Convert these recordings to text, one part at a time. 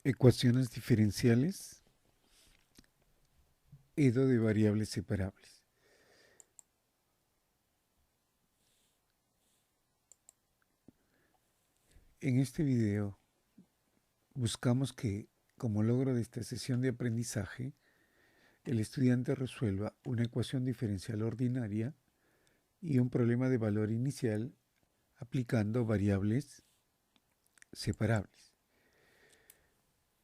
Ecuaciones diferenciales, EDO de variables separables. En este video buscamos que, como logro de esta sesión de aprendizaje, el estudiante resuelva una ecuación diferencial ordinaria y un problema de valor inicial aplicando variables separables.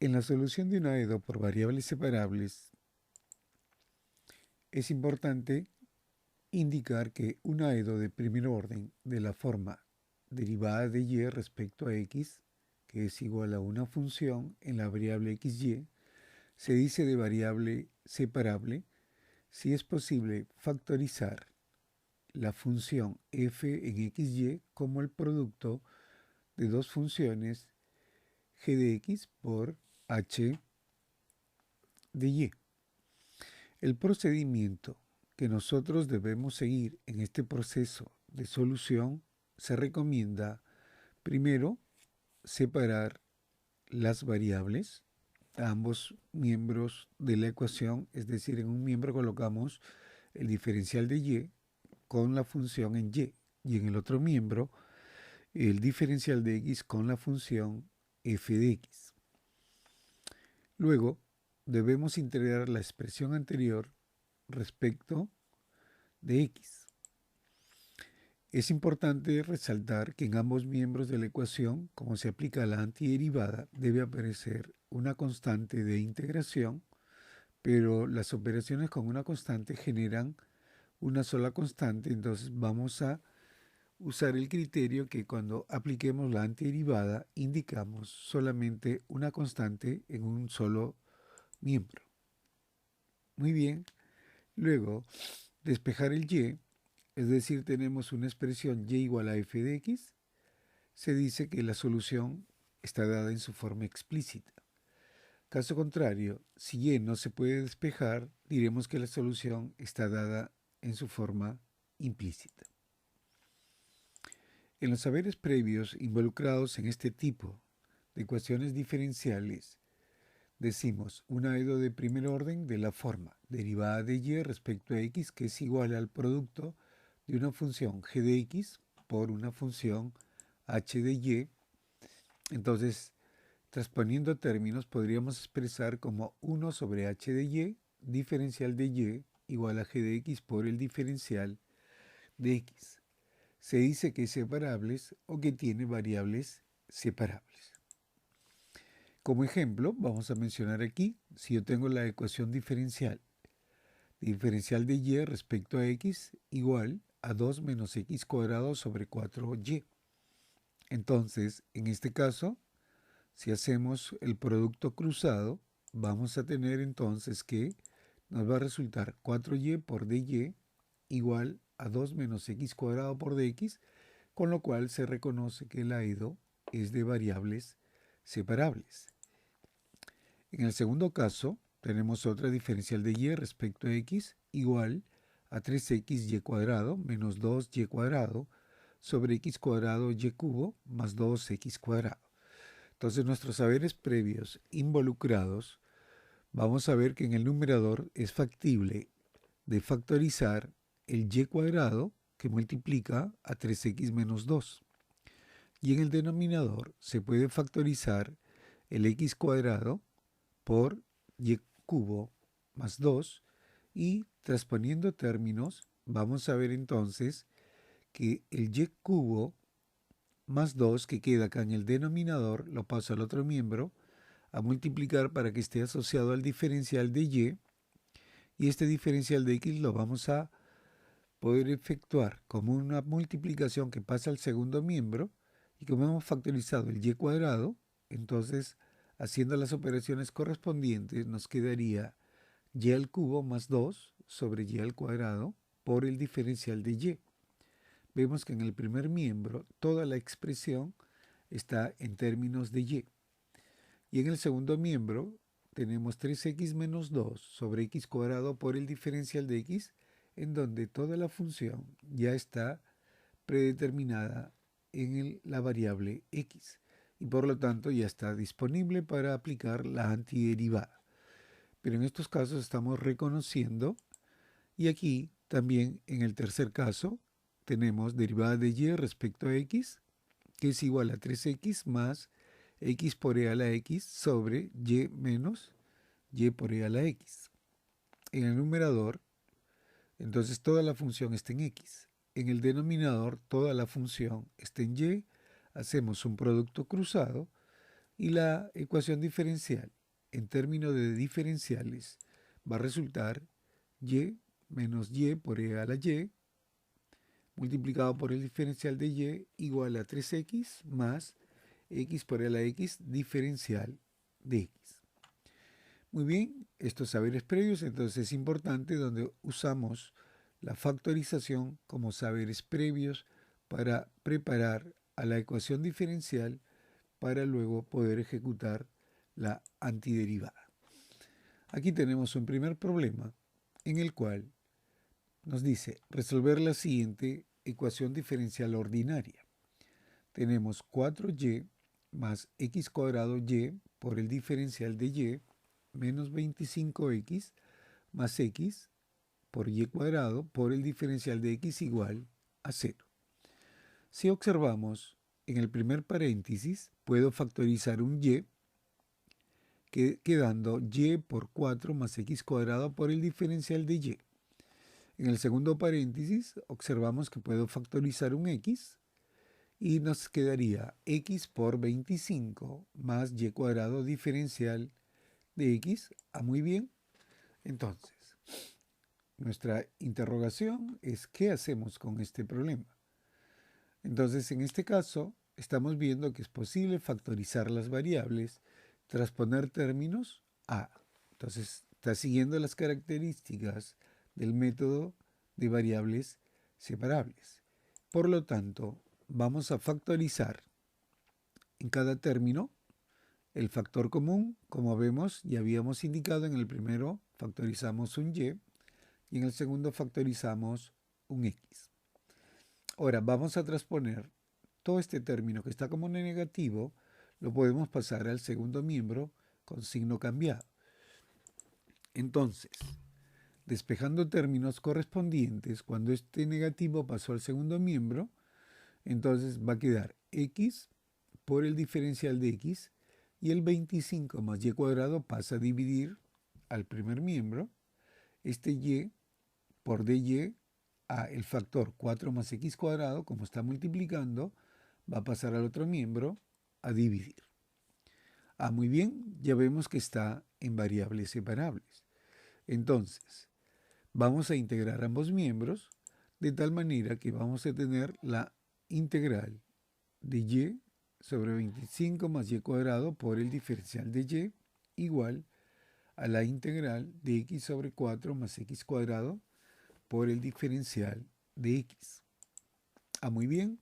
En la solución de una EDO por variables separables, es importante indicar que una EDO de primer orden de la forma derivada de y respecto a x, que es igual a una función en la variable xy, se dice de variable separable si es posible factorizar la función f en xy como el producto de dos funciones g de x por h de y. El procedimiento que nosotros debemos seguir en este proceso de solución se recomienda primero separar las variables a ambos miembros de la ecuación, es decir, en un miembro colocamos el diferencial de y con la función en y en el otro miembro el diferencial de x con la función f de x. Luego debemos integrar la expresión anterior respecto de x. Es importante resaltar que en ambos miembros de la ecuación, como se aplica a la antiderivada, debe aparecer una constante de integración, pero las operaciones con una constante generan una sola constante, entonces vamos a usar el criterio que cuando apliquemos la antiderivada indicamos solamente una constante en un solo miembro. Muy bien, luego despejar el y, es decir, tenemos una expresión y igual a f de x, se dice que la solución está dada en su forma explícita. Caso contrario, si y no se puede despejar, diremos que la solución está dada en su forma implícita. En los saberes previos involucrados en este tipo de ecuaciones diferenciales, decimos una EDO de primer orden de la forma derivada de y respecto a x, que es igual al producto de una función g de x por una función h de y. Entonces, transponiendo términos, podríamos expresar como 1 sobre h de y, diferencial de y, igual a g de x por el diferencial de x. Se dice que es separables o que tiene variables separables. Como ejemplo, vamos a mencionar aquí, si yo tengo la ecuación diferencial de y respecto a x igual a 2 menos x cuadrado sobre 4y. Entonces, en este caso, si hacemos el producto cruzado, vamos a tener entonces que nos va a resultar 4y por dy igual a 2 menos x cuadrado por dx, con lo cual se reconoce que la EDO es de variables separables. En el segundo caso, tenemos otra diferencial de y respecto a x igual a 3xy cuadrado menos 2y cuadrado sobre x cuadrado y cubo más 2x cuadrado. Entonces, nuestros saberes previos involucrados, vamos a ver que en el numerador es factible de factorizar el y cuadrado que multiplica a 3x menos 2. Y en el denominador se puede factorizar el x cuadrado por y cubo más 2 y transponiendo términos vamos a ver entonces que el y cubo más 2 que queda acá en el denominador lo paso al otro miembro a multiplicar para que esté asociado al diferencial de y este diferencial de x lo vamos a poder efectuar como una multiplicación que pasa al segundo miembro y como hemos factorizado el y cuadrado, entonces haciendo las operaciones correspondientes nos quedaría y al cubo más 2 sobre y al cuadrado por el diferencial de y. Vemos que en el primer miembro toda la expresión está en términos de y. Y en el segundo miembro tenemos 3x menos 2 sobre x cuadrado por el diferencial de x, en donde toda la función ya está predeterminada en la variable x. y por lo tanto ya está disponible para aplicar la antiderivada. Pero en estos casos estamos reconociendo, y aquí también en el tercer caso tenemos derivada de y respecto a x, que es igual a 3x más x por e a la x sobre y menos y por e a la x. En el numerador, entonces toda la función está en x. En el denominador, toda la función está en y. Hacemos un producto cruzado y la ecuación diferencial en términos de diferenciales va a resultar y menos y por e a la y multiplicado por el diferencial de y igual a 3x más x por e a la x diferencial de x. Muy bien, estos saberes previos, entonces es importante donde usamos la factorización como saberes previos para preparar a la ecuación diferencial para luego poder ejecutar la antiderivada. Aquí tenemos un primer problema en el cual nos dice resolver la siguiente ecuación diferencial ordinaria. Tenemos 4y más x cuadrado y por el diferencial de y menos 25x más x por y cuadrado por el diferencial de x igual a 0. Si observamos en el primer paréntesis, puedo factorizar un y, quedando y por 4 más x cuadrado por el diferencial de y. En el segundo paréntesis, observamos que puedo factorizar un x y nos quedaría x por 25 más y cuadrado diferencial de x. Muy bien. Entonces, nuestra interrogación es ¿qué hacemos con este problema? Entonces, en este caso, estamos viendo que es posible factorizar las variables tras poner términos a. Entonces, está siguiendo las características del método de variables separables. Por lo tanto, vamos a factorizar en cada término el factor común. Como vemos, ya habíamos indicado en el primero factorizamos un y en el segundo factorizamos un x. Ahora vamos a transponer todo este término que está como negativo, lo podemos pasar al segundo miembro con signo cambiado. Entonces, despejando términos correspondientes, cuando este negativo pasó al segundo miembro, entonces va a quedar x por el diferencial de x y el 25 más y cuadrado pasa a dividir al primer miembro. Este y por dy a el factor 4 más x cuadrado, como está multiplicando, va a pasar al otro miembro a dividir. Muy bien, ya vemos que está en variables separables. Entonces, vamos a integrar ambos miembros de tal manera que vamos a tener la integral de y sobre 25 más y cuadrado por el diferencial de y igual a la integral de x sobre 4 más x cuadrado por el diferencial de x. Muy bien.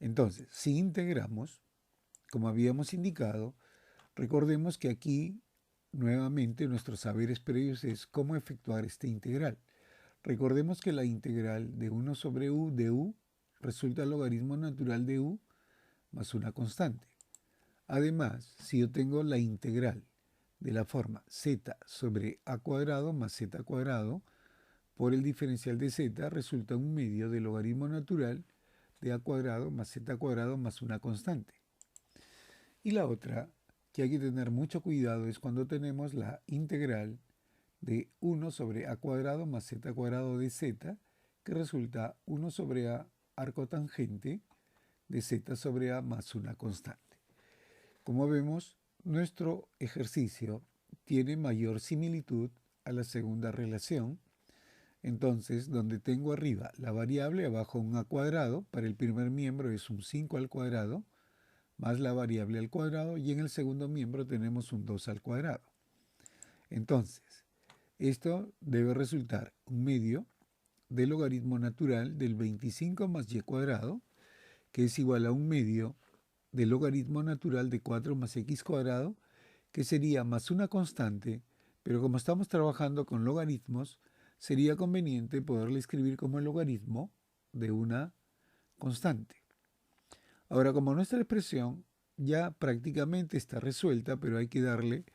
Entonces, si integramos, como habíamos indicado, recordemos que aquí nuevamente nuestros saberes previos es cómo efectuar esta integral. Recordemos que la integral de 1 sobre u de u resulta el logaritmo natural de u más una constante. Además, si yo tengo la integral de la forma z sobre a cuadrado más z cuadrado por el diferencial de z, resulta un medio del logaritmo natural de a cuadrado más z cuadrado más una constante. Y la otra que hay que tener mucho cuidado es cuando tenemos la integral de 1 sobre a cuadrado más z cuadrado de z, que resulta 1 sobre a arco tangente de z sobre a más una constante. Como vemos, nuestro ejercicio tiene mayor similitud a la segunda relación. Entonces, donde tengo arriba la variable, abajo un a cuadrado, para el primer miembro es un 5 al cuadrado, más la variable al cuadrado, y en el segundo miembro tenemos un 2 al cuadrado. Entonces, esto debe resultar un medio del logaritmo natural del 25 más y cuadrado, que es igual a un medio del logaritmo natural de 4 más x cuadrado, que sería más una constante, pero como estamos trabajando con logaritmos, sería conveniente poderle escribir como el logaritmo de una constante. Ahora, como nuestra expresión ya prácticamente está resuelta, pero hay que darle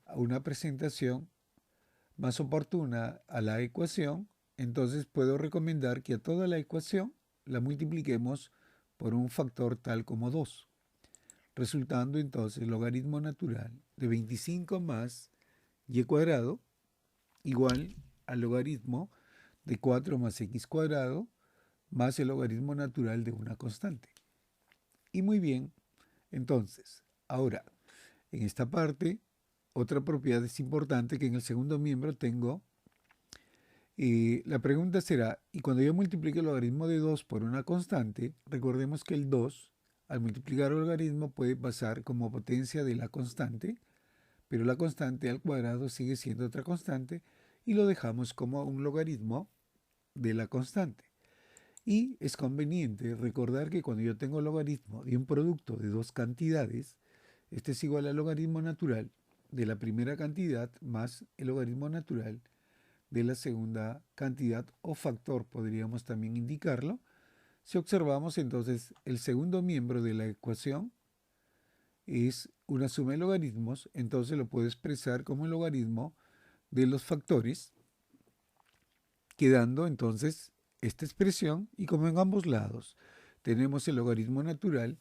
a una presentación más oportuna a la ecuación. Entonces puedo recomendar que a toda la ecuación la multipliquemos por un factor tal como 2, resultando entonces el logaritmo natural de 25 más y cuadrado igual al logaritmo de 4 más x cuadrado más el logaritmo natural de una constante. Y muy bien, entonces, ahora, en esta parte, otra propiedad es importante, que en el segundo miembro tengo, la pregunta será, y cuando yo multiplique el logaritmo de 2 por una constante, recordemos que el 2, al multiplicar el logaritmo, puede pasar como potencia de la constante, pero la constante al cuadrado sigue siendo otra constante, y lo dejamos como un logaritmo de la constante. Y es conveniente recordar que cuando yo tengo logaritmo de un producto de dos cantidades, este es igual al logaritmo natural de la primera cantidad más el logaritmo natural de la segunda cantidad, o factor podríamos también indicarlo. Si observamos entonces el segundo miembro de la ecuación es una suma de logaritmos, entonces lo puedo expresar como el logaritmo de los factores, quedando entonces esta expresión, y como en ambos lados tenemos el logaritmo natural,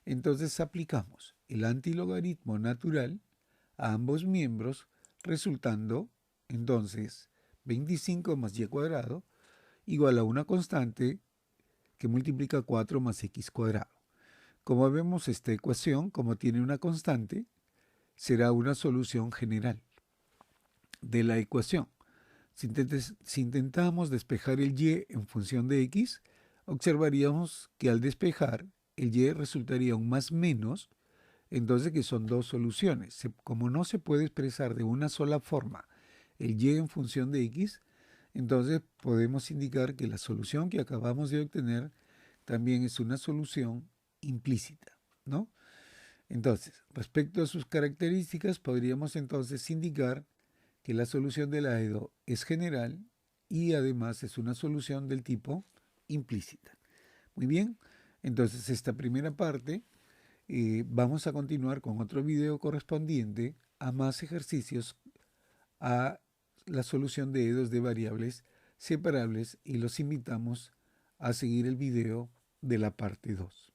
entonces aplicamos el antilogaritmo natural a ambos miembros, resultando entonces 25 más y cuadrado igual a una constante que multiplica 4 más x cuadrado. Como vemos, esta ecuación, como tiene una constante, será una solución general de la ecuación. Si intentamos despejar el y en función de x, observaríamos que al despejar el y resultaría un más menos, entonces que son dos soluciones. Como no se puede expresar de una sola forma el y en función de x, entonces podemos indicar que la solución que acabamos de obtener también es una solución implícita, ¿no? Entonces, respecto a sus características, podríamos entonces indicar que la solución del aedo es general y además es una solución del tipo implícita. Muy bien, entonces esta primera parte vamos a continuar con otro video correspondiente a más ejercicios a la solución de aedos de variables separables, y los invitamos a seguir el video de la parte 2.